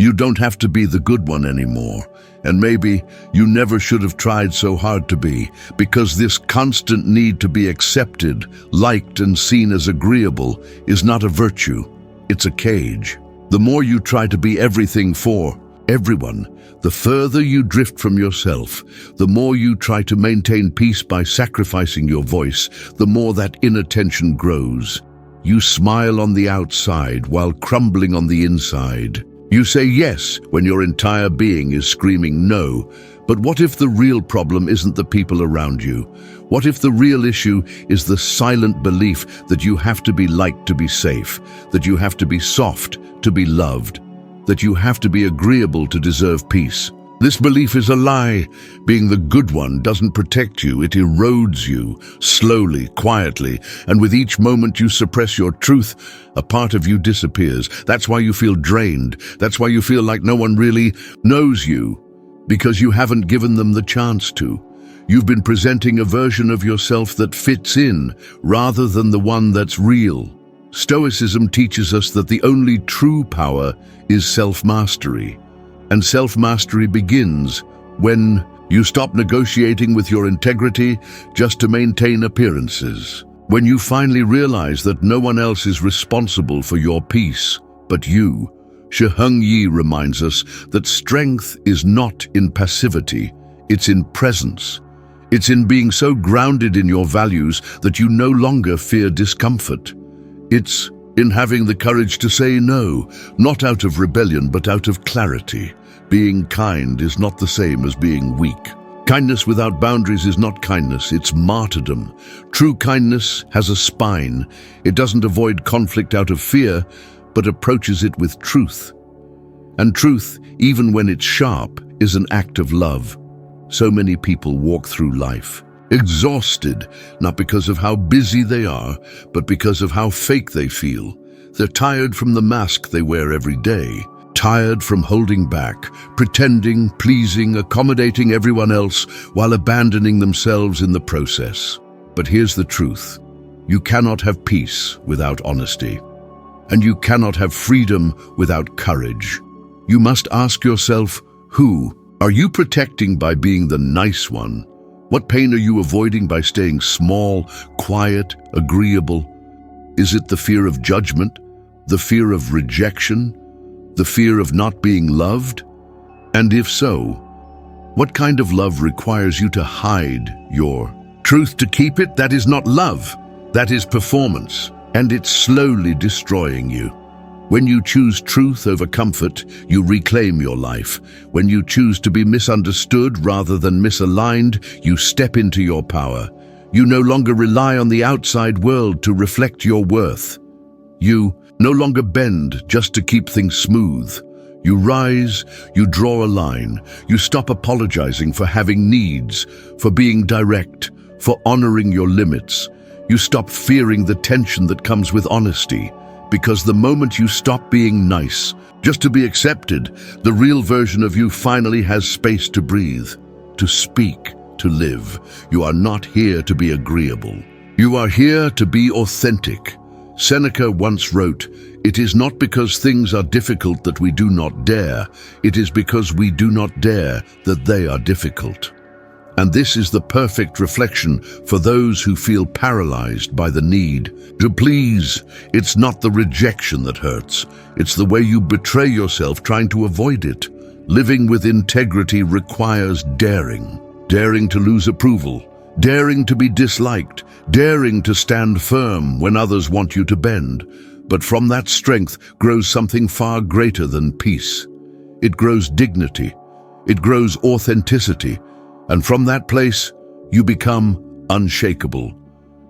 You don't have to be the good one anymore. And maybe you never should have tried so hard to be, because this constant need to be accepted, liked, and seen as agreeable is not a virtue. It's a cage. The more you try to be everything for everyone, the further you drift from yourself. The more you try to maintain peace by sacrificing your voice, the more that inner tension grows. You smile on the outside while crumbling on the inside. You say yes when your entire being is screaming no. But what if the real problem isn't the people around you? What if the real issue is the silent belief that you have to be liked to be safe, that you have to be soft to be loved, that you have to be agreeable to deserve peace? This belief is a lie. Being the good one doesn't protect you, it erodes you, slowly, quietly, and with each moment you suppress your truth, a part of you disappears. That's why you feel drained. That's why you feel like no one really knows you, because you haven't given them the chance to. You've been presenting a version of yourself that fits in, rather than the one that's real. Stoicism teaches us that the only true power is self-mastery. And self-mastery begins when you stop negotiating with your integrity just to maintain appearances. When you finally realize that no one else is responsible for your peace but you. Shi Heng Yi reminds us that strength is not in passivity, it's in presence. It's in being so grounded in your values that you no longer fear discomfort. It's in having the courage to say no, not out of rebellion but out of clarity. Being kind is not the same as being weak. Kindness without boundaries is not kindness, it's martyrdom. True kindness has a spine. It doesn't avoid conflict out of fear, but approaches it with truth. And truth, even when it's sharp, is an act of love. So many people walk through life exhausted, not because of how busy they are, but because of how fake they feel. They're tired from the mask they wear every day, tired from holding back, pretending, pleasing, accommodating everyone else while abandoning themselves in the process. But here's the truth. You cannot have peace without honesty, and you cannot have freedom without courage. You must ask yourself, who are you protecting by being the nice one? What pain are you avoiding by staying small, quiet, agreeable? Is it the fear of judgment, the fear of rejection, the fear of not being loved? And if so, what kind of love requires you to hide your truth to keep it? That is not love, that is performance, and it's slowly destroying you. When you choose truth over comfort, you reclaim your life. When you choose to be misunderstood rather than misaligned, you step into your power. You no longer rely on the outside world to reflect your worth. You no longer bend just to keep things smooth. You rise, you draw a line, you stop apologizing for having needs, for being direct, for honoring your limits. You stop fearing the tension that comes with honesty. Because the moment you stop being nice, just to be accepted, the real version of you finally has space to breathe, to speak, to live. You are not here to be agreeable. You are here to be authentic. Seneca once wrote, "It is not because things are difficult that we do not dare. It is because we do not dare that they are difficult." And this is the perfect reflection for those who feel paralyzed by the need to please. It's not the rejection that hurts. It's the way you betray yourself trying to avoid it. Living with integrity requires daring. Daring to lose approval. Daring to be disliked. Daring to stand firm when others want you to bend. But from that strength grows something far greater than peace. It grows dignity. It grows authenticity. And from that place, you become unshakable.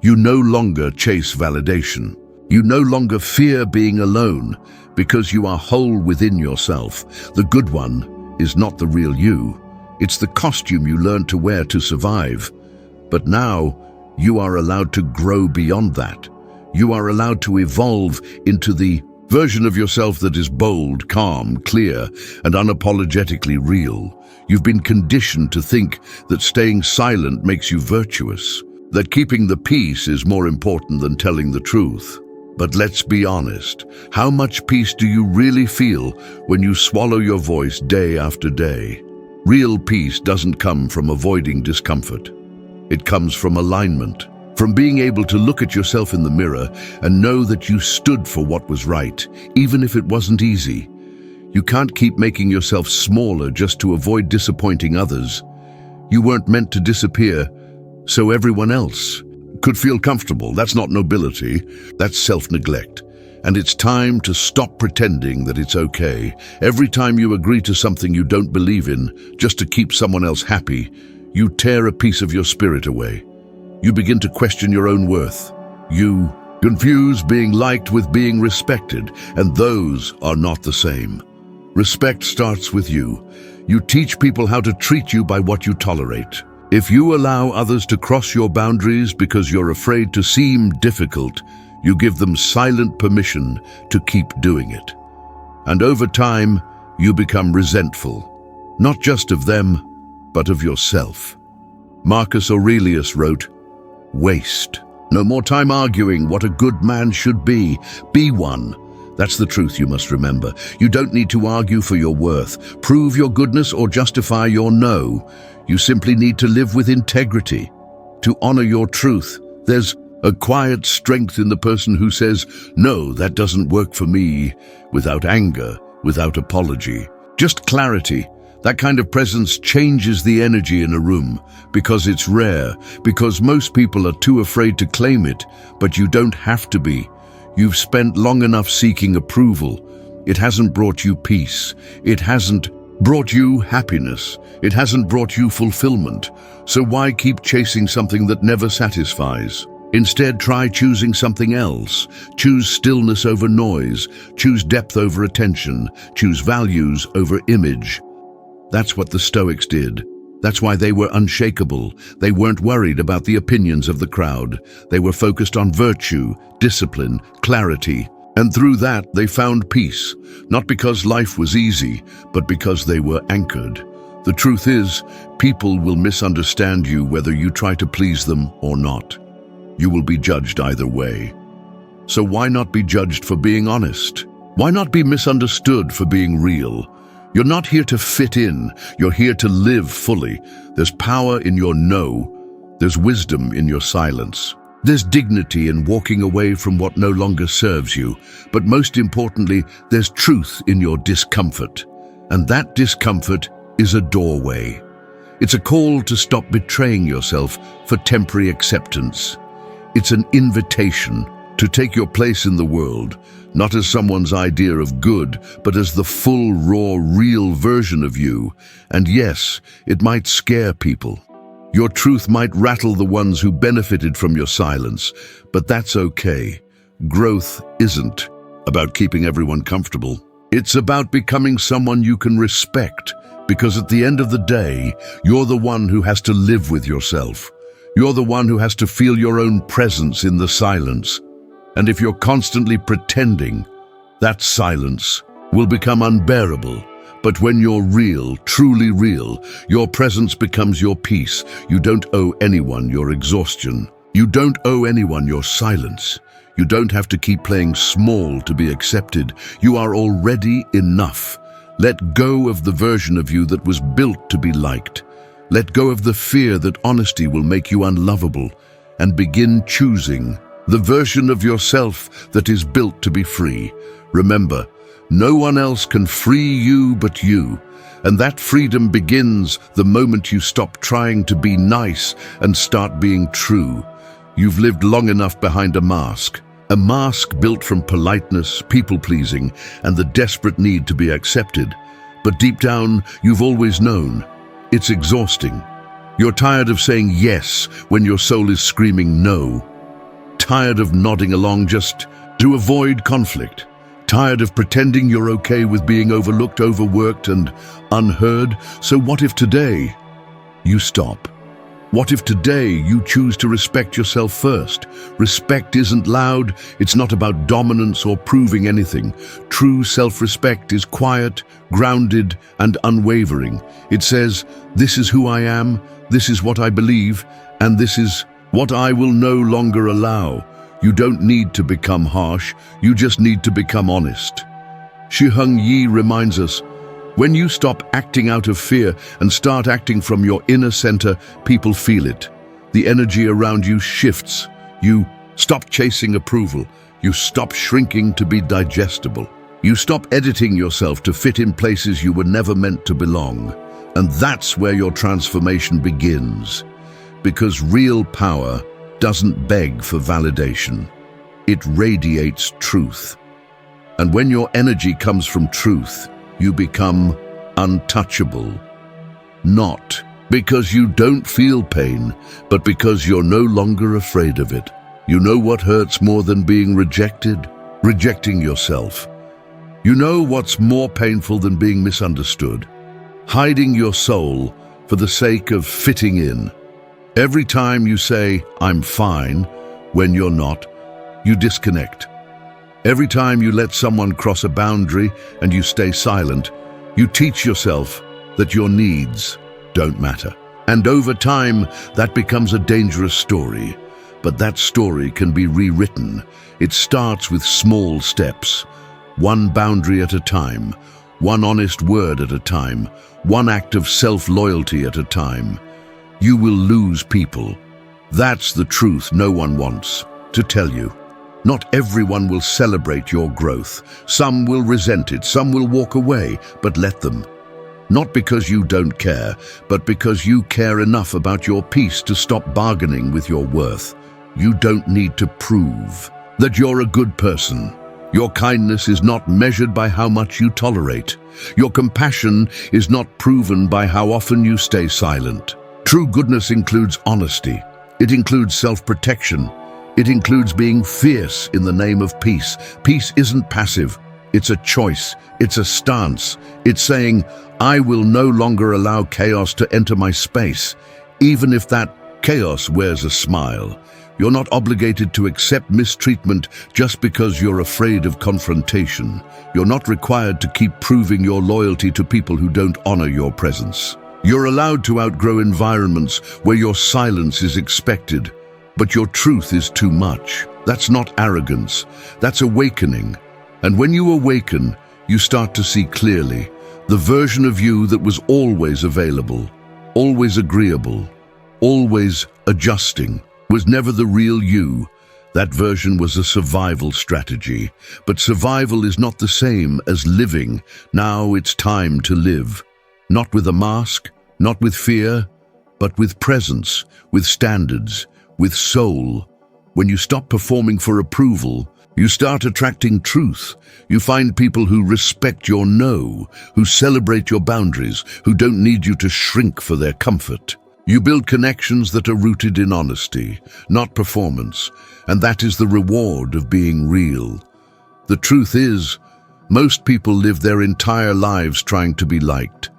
You no longer chase validation. You no longer fear being alone because you are whole within yourself. The good one is not the real you. It's the costume you learned to wear to survive. But now, you are allowed to grow beyond that. You are allowed to evolve into the version of yourself that is bold, calm, clear, and unapologetically real. You've been conditioned to think that staying silent makes you virtuous, that keeping the peace is more important than telling the truth. But let's be honest, how much peace do you really feel when you swallow your voice day after day? Real peace doesn't come from avoiding discomfort. It comes from alignment, from being able to look at yourself in the mirror and know that you stood for what was right, even if it wasn't easy. You can't keep making yourself smaller just to avoid disappointing others. You weren't meant to disappear so everyone else could feel comfortable. That's not nobility, that's self-neglect. And it's time to stop pretending that it's okay. Every time you agree to something you don't believe in, just to keep someone else happy, you tear a piece of your spirit away. You begin to question your own worth. You confuse being liked with being respected, and those are not the same. Respect starts with you. You teach people how to treat you by what you tolerate. If you allow others to cross your boundaries because you're afraid to seem difficult, you give them silent permission to keep doing it. And over time, you become resentful, not just of them, but of yourself. Marcus Aurelius wrote, "Waste. No more time arguing what a good man should be. Be one." That's the truth you must remember. You don't need to argue for your worth, prove your goodness, or justify your no. You simply need to live with integrity, to honor your truth. There's a quiet strength in the person who says, "No, that doesn't work for me," without anger, without apology. Just clarity. That kind of presence changes the energy in a room, because it's rare, because most people are too afraid to claim it, but you don't have to be. You've spent long enough seeking approval. It hasn't brought you peace. It hasn't brought you happiness. It hasn't brought you fulfillment. So why keep chasing something that never satisfies? Instead, try choosing something else. Choose stillness over noise. Choose depth over attention. Choose values over image. That's what the Stoics did. That's why they were unshakable. They weren't worried about the opinions of the crowd. They were focused on virtue, discipline, clarity. And through that, they found peace. Not because life was easy, but because they were anchored. The truth is, people will misunderstand you whether you try to please them or not. You will be judged either way. So why not be judged for being honest? Why not be misunderstood for being real? You're not here to fit in, you're here to live fully. There's power in your no, there's wisdom in your silence. There's dignity in walking away from what no longer serves you, but most importantly, there's truth in your discomfort. And that discomfort is a doorway. It's a call to stop betraying yourself for temporary acceptance. It's an invitation to take your place in the world, not as someone's idea of good, but as the full, raw, real version of you. And yes, it might scare people. Your truth might rattle the ones who benefited from your silence, but that's okay. Growth isn't about keeping everyone comfortable. It's about becoming someone you can respect, because at the end of the day, you're the one who has to live with yourself. You're the one who has to feel your own presence in the silence. And if you're constantly pretending, that silence will become unbearable. But when you're real, truly real, your presence becomes your peace. You don't owe anyone your exhaustion. You don't owe anyone your silence. You don't have to keep playing small to be accepted. You are already enough. Let go of the version of you that was built to be liked. Let go of the fear that honesty will make you unlovable, and begin choosing the version of yourself that is built to be free. Remember, no one else can free you but you, and that freedom begins the moment you stop trying to be nice and start being true. You've lived long enough behind a mask built from politeness, people-pleasing, and the desperate need to be accepted. But deep down, you've always known. It's exhausting. You're tired of saying yes when your soul is screaming no. Tired of nodding along just to avoid conflict. Tired of pretending you're okay with being overlooked, overworked, and unheard. So what if today you stop? What if today you choose to respect yourself first? Respect isn't loud. It's not about dominance or proving anything. True self-respect is quiet, grounded, and unwavering. It says, "This is who I am, this is what I believe, and this is what I will no longer allow." You don't need to become harsh, you just need to become honest. Shi Heng Yi reminds us, when you stop acting out of fear and start acting from your inner center, people feel it. The energy around you shifts. You stop chasing approval. You stop shrinking to be digestible. You stop editing yourself to fit in places you were never meant to belong. And that's where your transformation begins. Because real power doesn't beg for validation. It radiates truth. And when your energy comes from truth, you become untouchable. Not because you don't feel pain, but because you're no longer afraid of it. You know what hurts more than being rejected? Rejecting yourself. You know what's more painful than being misunderstood? Hiding your soul for the sake of fitting in. Every time you say, "I'm fine," when you're not, you disconnect. Every time you let someone cross a boundary and you stay silent, you teach yourself that your needs don't matter. And over time, that becomes a dangerous story. But that story can be rewritten. It starts with small steps, one boundary at a time, one honest word at a time, one act of self-loyalty at a time. You will lose people. That's the truth no one wants to tell you. Not everyone will celebrate your growth. Some will resent it, some will walk away, but let them. Not because you don't care, but because you care enough about your peace to stop bargaining with your worth. You don't need to prove that you're a good person. Your kindness is not measured by how much you tolerate. Your compassion is not proven by how often you stay silent. True goodness includes honesty. It includes self-protection. It includes being fierce in the name of peace. Peace isn't passive. It's a choice. It's a stance. It's saying, I will no longer allow chaos to enter my space, even if that chaos wears a smile. You're not obligated to accept mistreatment just because you're afraid of confrontation. You're not required to keep proving your loyalty to people who don't honor your presence. You're allowed to outgrow environments where your silence is expected, but your truth is too much. That's not arrogance. That's awakening. And when you awaken, you start to see clearly. The version of you that was always available, always agreeable, always adjusting, was never the real you. That version was a survival strategy. But survival is not the same as living. Now it's time to live. Not with a mask, not with fear, but with presence, with standards, with soul. When you stop performing for approval, you start attracting truth. You find people who respect your no, who celebrate your boundaries, who don't need you to shrink for their comfort. You build connections that are rooted in honesty, not performance, and that is the reward of being real. The truth is, most people live their entire lives trying to be liked.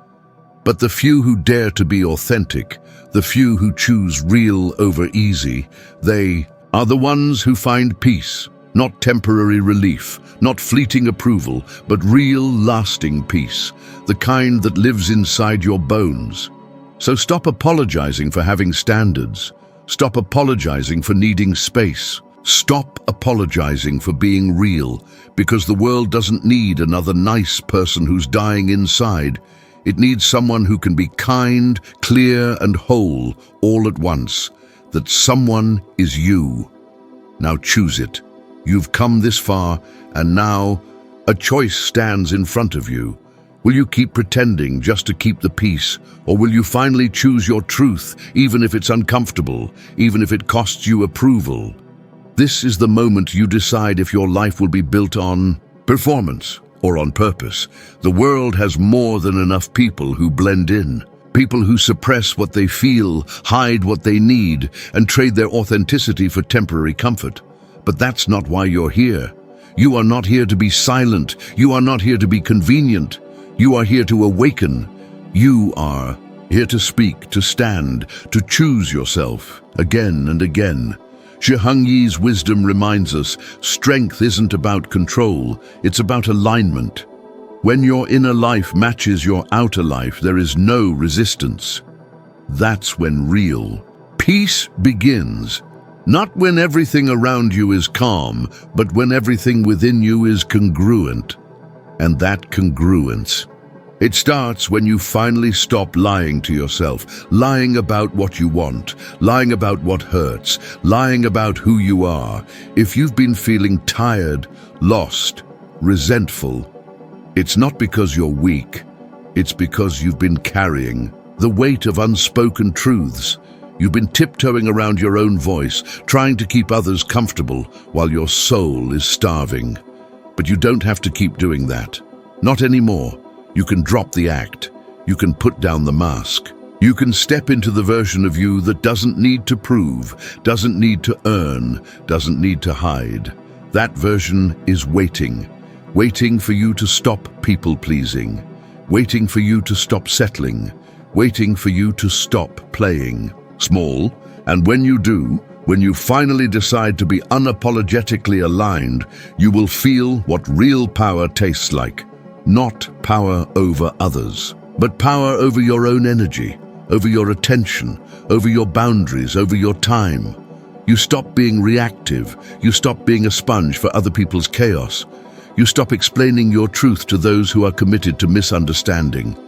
But the few who dare to be authentic, the few who choose real over easy, they are the ones who find peace, not temporary relief, not fleeting approval, but real, lasting peace, the kind that lives inside your bones. So stop apologizing for having standards. Stop apologizing for needing space. Stop apologizing for being real, because the world doesn't need another nice person who's dying inside. It needs someone who can be kind, clear, and whole all at once. That someone is you. Now choose it. You've come this far, and now a choice stands in front of you. Will you keep pretending just to keep the peace, or will you finally choose your truth, even if it's uncomfortable, even if it costs you approval? This is the moment you decide if your life will be built on performance or on purpose. The world has more than enough people who blend in, people who suppress what they feel, hide what they need, and trade their authenticity for temporary comfort. But that's not why you're here. You are not here to be silent. You are not here to be convenient. You are here to awaken. You are here to speak, to stand, to choose yourself again and again. Shi Heng Yi's wisdom reminds us, strength isn't about control, it's about alignment. When your inner life matches your outer life, there is no resistance. That's when real peace begins. Not when everything around you is calm, but when everything within you is congruent. And that congruence, it starts when you finally stop lying to yourself, lying about what you want, lying about what hurts, lying about who you are. If you've been feeling tired, lost, resentful, it's not because you're weak. It's because you've been carrying the weight of unspoken truths. You've been tiptoeing around your own voice, trying to keep others comfortable while your soul is starving. But you don't have to keep doing that. Not anymore. You can drop the act. You can put down the mask. You can step into the version of you that doesn't need to prove, doesn't need to earn, doesn't need to hide. That version is waiting for you to stop people-pleasing, waiting for you to stop settling, waiting for you to stop playing small. And when you do, when you finally decide to be unapologetically aligned, you will feel what real power tastes like. Not power over others, but power over your own energy, over your attention, over your boundaries, over your time. You stop being reactive. You stop being a sponge for other people's chaos. You stop explaining your truth to those who are committed to misunderstanding.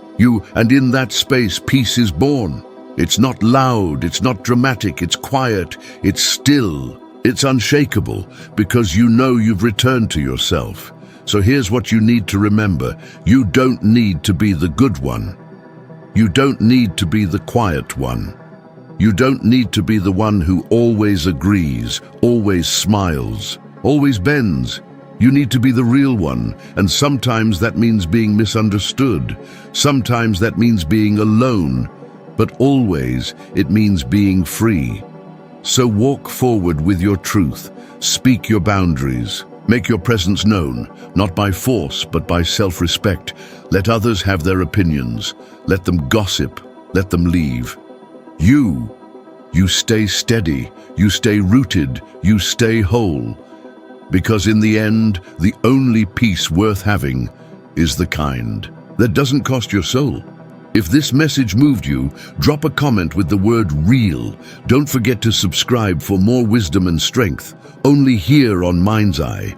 And in that space, peace is born. It's not loud, it's not dramatic, it's quiet, it's still, it's unshakable, because you know you've returned to yourself. So here's what you need to remember. You don't need to be the good one. You don't need to be the quiet one. You don't need to be the one who always agrees, always smiles, always bends. You need to be the real one, and sometimes that means being misunderstood. Sometimes that means being alone. But always it means being free. So walk forward with your truth, speak your boundaries, make your presence known, not by force but by self-respect. Let others have their opinions, let them gossip, let them leave. You stay steady, you stay rooted, you stay whole. Because in the end, the only peace worth having is the kind that doesn't cost your soul. If this message moved you, drop a comment with the word REAL. Don't forget to subscribe for more wisdom and strength, only here on Mind's Eye.